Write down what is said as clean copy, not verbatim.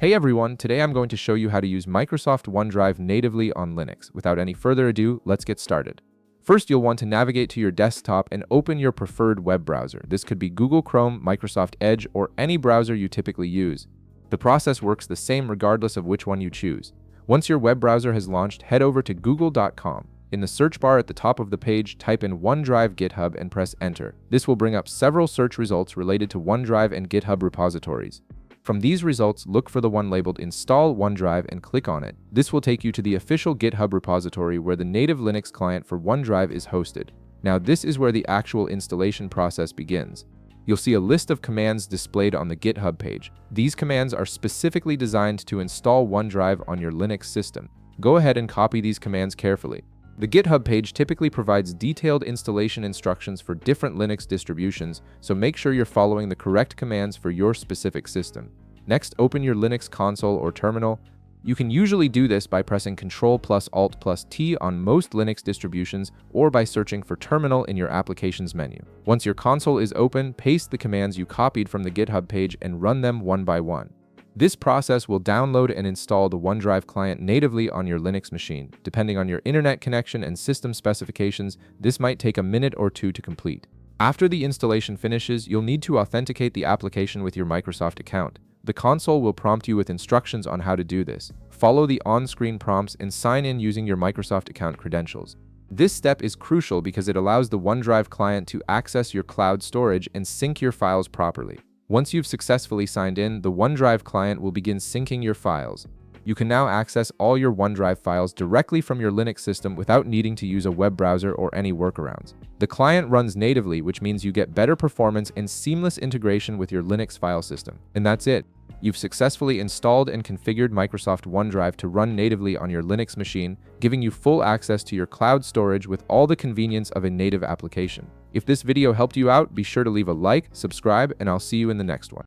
Hey everyone, today I'm going to show you how to use Microsoft OneDrive natively on Linux. Without any further ado, let's get started. First, you'll want to navigate to your desktop and open your preferred web browser. This could be Google Chrome, Microsoft Edge, or any browser you typically use. The process works the same regardless of which one you choose. Once your web browser has launched, head over to google.com. In the search bar at the top of the page, type in OneDrive GitHub and press Enter. This will bring up several search results related to OneDrive and GitHub repositories. From these results, look for the one labeled Install OneDrive and click on it. This will take you to the official GitHub repository where the native Linux client for OneDrive is hosted. Now this is where the actual installation process begins. You'll see a list of commands displayed on the GitHub page. These commands are specifically designed to install OneDrive on your Linux system. Go ahead and copy these commands carefully. The GitHub page typically provides detailed installation instructions for different Linux distributions, so make sure you're following the correct commands for your specific system. Next, open your Linux console or terminal. You can usually do this by pressing Ctrl+Alt+T on most Linux distributions or by searching for terminal in your applications menu. Once your console is open, paste the commands you copied from the GitHub page and run them one by one. This process will download and install the OneDrive client natively on your Linux machine. Depending on your internet connection and system specifications, this might take a minute or two to complete. After the installation finishes, you'll need to authenticate the application with your Microsoft account. The console will prompt you with instructions on how to do this. Follow the on-screen prompts and sign in using your Microsoft account credentials. This step is crucial because it allows the OneDrive client to access your cloud storage and sync your files properly. Once you've successfully signed in, the OneDrive client will begin syncing your files. You can now access all your OneDrive files directly from your Linux system without needing to use a web browser or any workarounds. The client runs natively, which means you get better performance and seamless integration with your Linux file system. And that's it. You've successfully installed and configured Microsoft OneDrive to run natively on your Linux machine, giving you full access to your cloud storage with all the convenience of a native application. If this video helped you out, be sure to leave a like, subscribe, and I'll see you in the next one.